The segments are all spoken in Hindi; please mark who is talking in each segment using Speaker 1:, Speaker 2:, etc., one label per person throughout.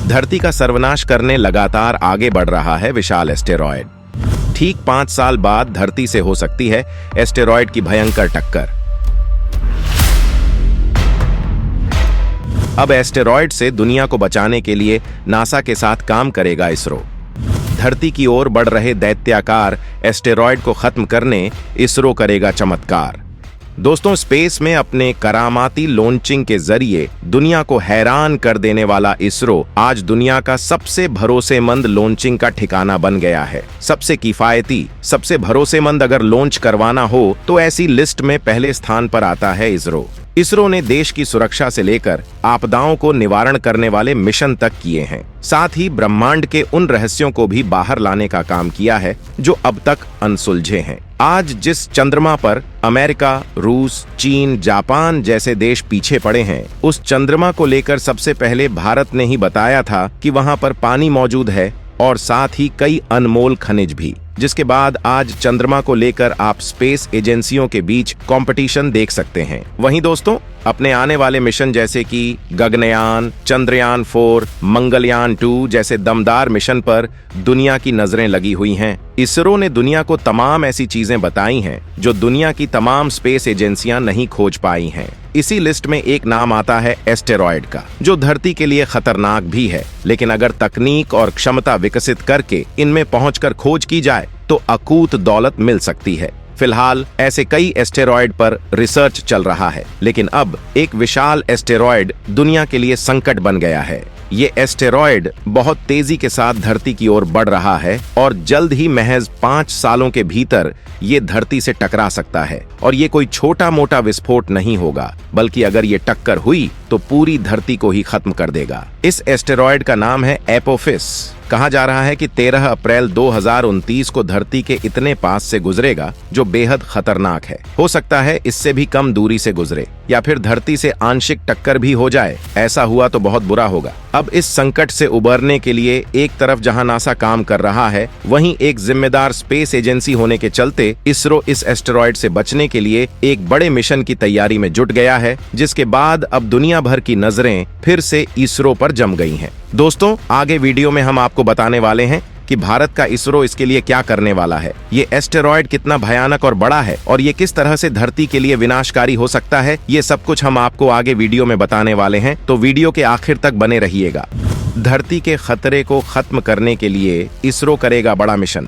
Speaker 1: धरती का सर्वनाश करने लगातार आगे बढ़ रहा है विशाल एस्टेरॉयड। ठीक 5 साल बाद धरती से हो सकती है एस्टेरॉयड की भयंकर टक्कर। अब एस्टेरॉयड से दुनिया को बचाने के लिए नासा के साथ काम करेगा इसरो। धरती की ओर बढ़ रहे दैत्याकार एस्टेरॉयड को खत्म करने इसरो करेगा चमत्कार। दोस्तों, स्पेस में अपने करामाती लॉन्चिंग के जरिए दुनिया को हैरान कर देने वाला इसरो आज दुनिया का सबसे भरोसेमंद लॉन्चिंग का ठिकाना बन गया है। सबसे किफायती, सबसे भरोसेमंद अगर लॉन्च करवाना हो तो ऐसी लिस्ट में पहले स्थान पर आता है इसरो। इसरो ने देश की सुरक्षा से लेकर आपदाओं को निवारण करने वाले मिशन तक किए हैं। साथ ही ब्रह्मांड के उन रहस्यों को भी बाहर लाने का काम किया है जो अब तक अनसुलझे हैं। आज जिस चंद्रमा पर अमेरिका, रूस, चीन, जापान जैसे देश पीछे पड़े हैं, उस चंद्रमा को लेकर सबसे पहले भारत ने ही बताया था कि वहां पर पानी मौजूद है और साथ ही कई अनमोल खनिज भी, जिसके बाद आज चंद्रमा को लेकर आप स्पेस एजेंसियों के बीच कंपटीशन देख सकते हैं। वहीं दोस्तों, अपने आने वाले मिशन जैसे कि गगनयान, चंद्रयान 4, मंगलयान 2 जैसे दमदार मिशन पर दुनिया की नजरें लगी हुई हैं। इसरो ने दुनिया को तमाम ऐसी चीजें बताई हैं जो दुनिया की तमाम स्पेस एजेंसियां नहीं खोज पाई हैं। इसी लिस्ट में एक नाम आता है एस्टेरॉयड का, जो धरती के लिए खतरनाक भी है, लेकिन अगर तकनीक और क्षमता विकसित करके इनमें पहुंचकर खोज की जाए तो अकूत दौलत मिल सकती है। फिलहाल ऐसे कई एस्टेरॉयड पर रिसर्च चल रहा है, लेकिन अब एक विशाल एस्टेरॉयड दुनिया के लिए संकट बन गया है। ये एस्टेरॉयड बहुत तेजी के साथ धरती की ओर बढ़ रहा है और जल्द ही महज 5 सालों के भीतर ये धरती से टकरा सकता है। और ये कोई छोटा मोटा विस्फोट नहीं होगा, बल्कि अगर ये टक्कर हुई तो पूरी धरती को ही खत्म कर देगा। इस एस्टेरॉयड का नाम है एपोफिस। कहा जा रहा है कि 13 अप्रैल 2029 को धरती के इतने पास से गुजरेगा जो बेहद खतरनाक है। हो सकता है इससे भी कम दूरी से गुजरे या फिर धरती से आंशिक टक्कर भी हो जाए। ऐसा हुआ तो बहुत बुरा होगा। अब इस संकट से उबरने के लिए एक तरफ जहां नासा काम कर रहा है, वहीं एक जिम्मेदार स्पेस एजेंसी होने के चलते इसरो इस एस्टेरॉयड से बचने के लिए एक बड़े मिशन की तैयारी में जुट गया है, जिसके बाद अब दुनिया भर की नजरें फिर से इसरो पर जम गई हैं। दोस्तों, आगे वीडियो में हम आपको बताने वाले हैं कि भारत का इसरो इसके लिए क्या करने वाला है, ये एस्टेरॉयड कितना भयानक और बड़ा है और ये किस तरह से धरती के लिए विनाशकारी हो सकता है। ये सब कुछ हम आपको आगे वीडियो में बताने वाले हैं, तो वीडियो के आखिर तक बने रहिएगा। धरती के खतरे को खत्म करने के लिए इसरो करेगा बड़ा मिशन।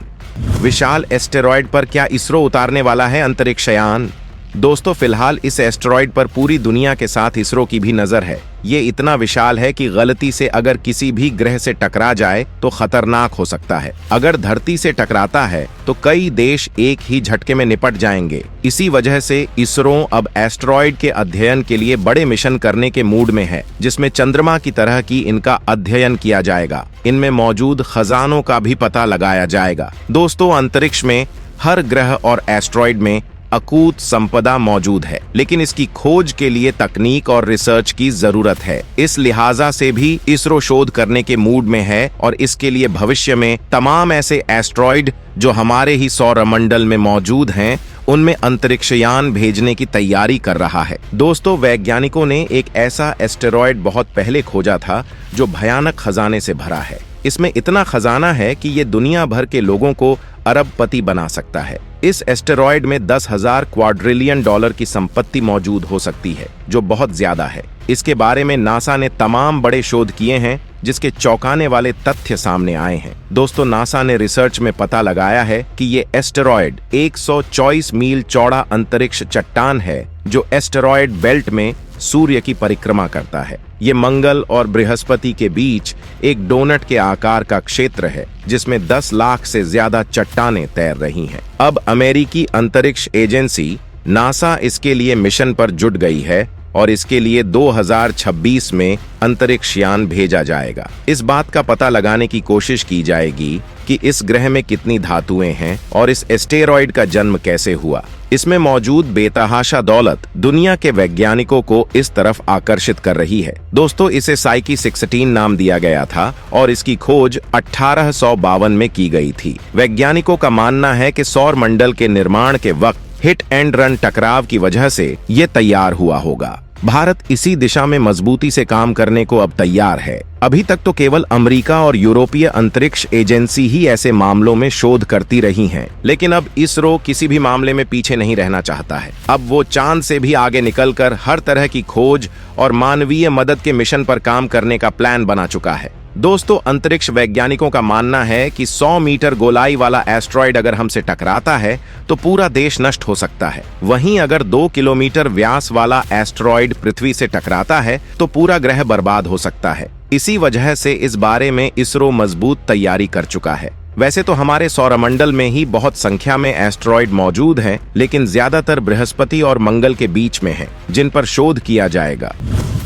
Speaker 1: विशाल एस्टेरॉयड पर क्या इसरो उतारने वाला है अंतरिक्ष यान? दोस्तों, फिलहाल इस एस्टेरॉयड पर पूरी दुनिया के साथ इसरो की भी नजर है। ये इतना विशाल है कि गलती से अगर किसी भी ग्रह से टकरा जाए तो खतरनाक हो सकता है। अगर धरती से टकराता है तो कई देश एक ही झटके में निपट जाएंगे। इसी वजह से इसरो अब एस्टेरॉयड के अध्ययन के लिए बड़े मिशन करने के मूड में है, जिसमें चंद्रमा की तरह की इनका अध्ययन किया जाएगा। इनमें मौजूद खजानों का भी पता लगाया जाएगा। दोस्तों, अंतरिक्ष में हर ग्रह और एस्टेरॉयड में अकूत संपदा मौजूद है, लेकिन इसकी खोज के लिए तकनीक और रिसर्च की जरूरत है। इस लिहाजा से भी इसरो शोध करने के मूड में है और इसके लिए भविष्य में तमाम ऐसे एस्टेरॉयड जो हमारे ही सौरमंडल में मौजूद हैं, उनमें अंतरिक्षयान भेजने की तैयारी कर रहा है। दोस्तों, वैज्ञानिकों ने एक ऐसा एस्टेरॉयड बहुत पहले खोजा था जो भयानक खजाने से भरा है। इसमें इतना खजाना है कि ये दुनिया भर के लोगों को अरबपति बना सकता है। इस एस्टेरॉयड में 10,000 क्वाड्रिलियन डॉलर की संपत्ति मौजूद हो सकती है, जो बहुत ज्यादा है। इसके बारे में नासा ने तमाम बड़े शोध किए हैं, जिसके चौंकाने वाले तथ्य सामने आए हैं। दोस्तों, नासा ने रिसर्च में पता लगाया है कि ये एस्टेरॉयड 124 मील चौड़ा अंतरिक्ष चट्टान है, जो एस्टेरॉयड बेल्ट में सूर्य की परिक्रमा करता है। ये मंगल और बृहस्पति के बीच एक डोनट के आकार का क्षेत्र है, जिसमें 10 लाख से ज्यादा चट्टानें तैर रही हैं। अब अमेरिकी अंतरिक्ष एजेंसी नासा इसके लिए मिशन पर जुट गई है और इसके लिए 2026 में अंतरिक्ष यान भेजा जाएगा। इस बात का पता लगाने की कोशिश की जाएगी कि इस ग्रह में कितनी धातुएं हैं और इस एस्टेरॉयड का जन्म कैसे हुआ। इसमें मौजूद बेतहाशा दौलत दुनिया के वैज्ञानिकों को इस तरफ आकर्षित कर रही है। दोस्तों, इसे साइकी 16 नाम दिया गया था और इसकी खोज 1852 में की गई थी। वैज्ञानिकों का मानना है कि सौर मंडल के निर्माण के वक्त हिट एंड रन टकराव की वजह से ये तैयार हुआ होगा। भारत इसी दिशा में मजबूती से काम करने को अब तैयार है। अभी तक तो केवल अमेरिका और यूरोपीय अंतरिक्ष एजेंसी ही ऐसे मामलों में शोध करती रही हैं, लेकिन अब इसरो किसी भी मामले में पीछे नहीं रहना चाहता है। अब वो चांद से भी आगे निकलकर हर तरह की खोज और मानवीय मदद के मिशन पर काम करने का प्लान बना चुका है। दोस्तों, अंतरिक्ष वैज्ञानिकों का मानना है कि 100 मीटर गोलाई वाला एस्ट्रॉयड अगर हमसे टकराता है तो पूरा देश नष्ट हो सकता है। वहीं अगर 2 किलोमीटर व्यास वाला एस्ट्रॉयड पृथ्वी से टकराता है तो पूरा ग्रह बर्बाद हो सकता है। इसी वजह से इस बारे में इसरो मजबूत तैयारी कर चुका है। वैसे तो हमारे सौरमंडल में ही बहुत संख्या में एस्ट्रॉयड मौजूद हैं, लेकिन ज्यादातर बृहस्पति और मंगल के बीच में हैं, जिन पर शोध किया जाएगा।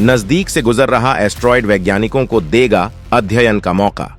Speaker 1: नजदीक से गुजर रहा एस्ट्रॉयड वैज्ञानिकों को देगा अध्ययन का मौका।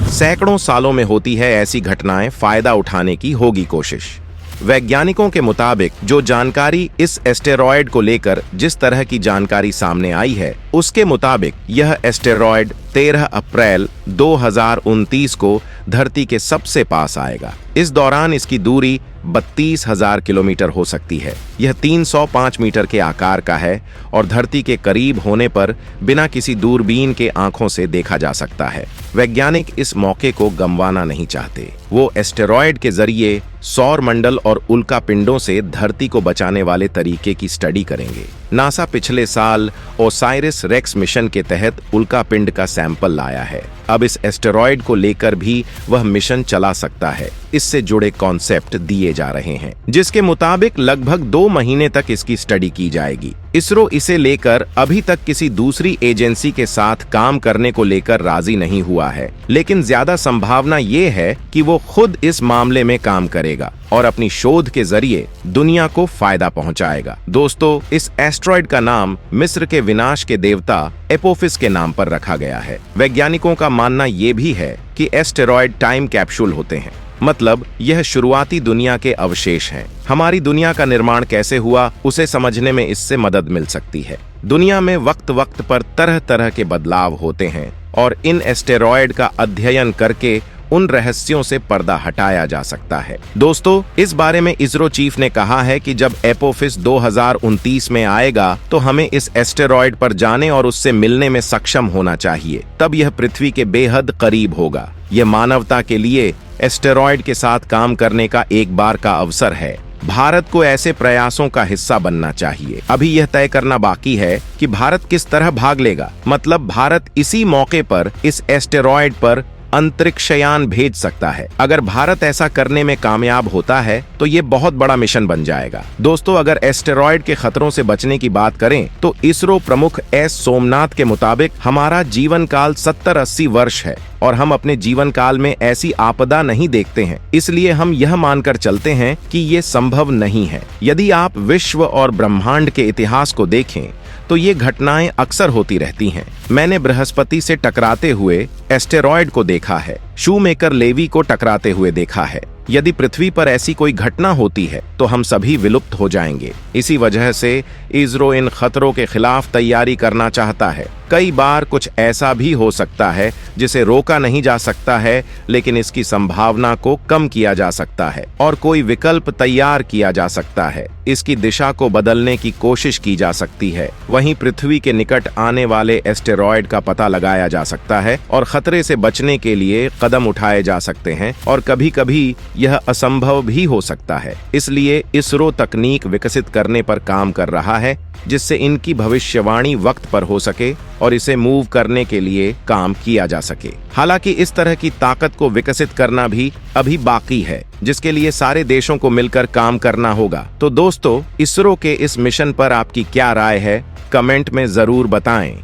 Speaker 1: सैकड़ों सालों में होती है ऐसी घटनाएं, फायदा उठाने की होगी कोशिश। वैज्ञानिकों के मुताबिक जो जानकारी इस एस्टेरॉयड को लेकर जिस तरह की जानकारी सामने आई है, उसके मुताबिक यह एस्टेरॉयड 13 अप्रैल 2029 को धरती के सबसे पास आएगा। इस दौरान इसकी दूरी 32,000 किलोमीटर हो सकती है। यह 305 मीटर के आकार का है और धरती के करीब होने पर बिना किसी दूरबीन के आंखों से देखा जा सकता है। वैज्ञानिक इस मौके को गंवाना नहीं चाहते। वो एस्टेरॉयड के जरिए सौर मंडल और उल्का पिंडों से धरती को बचाने वाले तरीके की स्टडी करेंगे। नासा पिछले साल ओसाइरिस रेक्स मिशन के तहत उल्का पिंड का सैंपल लाया है। अब इस एस्टेरॉयड को लेकर भी वह मिशन चला सकता है। इससे जुड़े कॉन्सेप्ट दिए जा रहे हैं, जिसके मुताबिक लगभग 2 महीने तक इसकी स्टडी की जाएगी। इसरो इसे लेकर अभी तक किसी दूसरी एजेंसी के साथ काम करने को लेकर राजी नहीं हुआ है, लेकिन ज्यादा संभावना ये है कि वो खुद इस मामले में काम करेगा और अपनी शोध के जरिए दुनिया को फायदा पहुंचाएगा। दोस्तों, इस एस्ट्रॉयड का नाम मिस्र के विनाश के देवता एपोफिस के नाम पर रखा गया है। वैज्ञानिकों का मानना ये भी है कि एस्टेरॉयड टाइम कैप्सूल होते हैं, मतलब यह शुरुआती दुनिया के अवशेष हैं। हमारी दुनिया का निर्माण कैसे हुआ, उसे समझने में इससे मदद मिल सकती है। दुनिया में वक्त वक्त पर तरह तरह के बदलाव होते हैं और इन एस्टेरॉयड का अध्ययन करके उन रहस्यों से पर्दा हटाया जा सकता है। दोस्तों, इस बारे में इसरो चीफ ने कहा है कि जब एपोफिस 2029 में आएगा तो हमें इस एस्टेरॉयड पर जाने और उससे मिलने में सक्षम होना चाहिए। तब यह पृथ्वी के बेहद करीब होगा। यह मानवता के लिए एस्टेरॉयड के साथ काम करने का एक बार का अवसर है। भारत को ऐसे प्रयासों का हिस्सा बनना चाहिए। अभी यह तय करना बाकी है कि भारत किस तरह भाग लेगा। मतलब भारत इसी मौके पर इस एस्टेरॉयड पर अंतरिक्षयान भेज सकता है। अगर भारत ऐसा करने में कामयाब होता है तो ये बहुत बड़ा मिशन बन जाएगा। दोस्तों, अगर एस्टेरॉयड के खतरों से बचने की बात करें तो इसरो प्रमुख एस सोमनाथ के मुताबिक हमारा जीवन काल 70-80 वर्ष है और हम अपने जीवन काल में ऐसी आपदा नहीं देखते हैं। इसलिए हम यह मानकर चलते हैं कि ये संभव नहीं है। यदि आप विश्व और ब्रह्मांड के इतिहास को देखें तो ये घटनाएं अक्सर होती रहती हैं। मैंने बृहस्पति से टकराते हुए एस्टेरॉयड को देखा है, शूमेकर लेवी को टकराते हुए देखा है। यदि पृथ्वी पर ऐसी कोई घटना होती है तो हम सभी विलुप्त हो जाएंगे। इसी वजह से इसरो इन खतरों के खिलाफ तैयारी करना चाहता है। कई बार कुछ ऐसा भी हो सकता है जिसे रोका नहीं जा सकता है, लेकिन इसकी संभावना को कम किया जा सकता है और कोई विकल्प तैयार किया जा सकता है। इसकी दिशा को बदलने की कोशिश की जा सकती है। वहीं पृथ्वी के निकट आने वाले एस्टेरॉयड का पता लगाया जा सकता है और खतरे से बचने के लिए कदम उठाए जा सकते हैं, और कभी कभी यह असंभव भी हो सकता है। इसलिए इसरो तकनीक विकसित करने पर काम कर रहा है जिससे इनकी भविष्यवाणी वक्त पर हो सके और इसे मूव करने के लिए काम किया जा सके। हालांकि इस तरह की ताकत को विकसित करना भी अभी बाकी है, जिसके लिए सारे देशों को मिलकर काम करना होगा। तो दोस्तों, इसरो के इस मिशन पर आपकी क्या राय है, कमेंट में जरूर बताएं।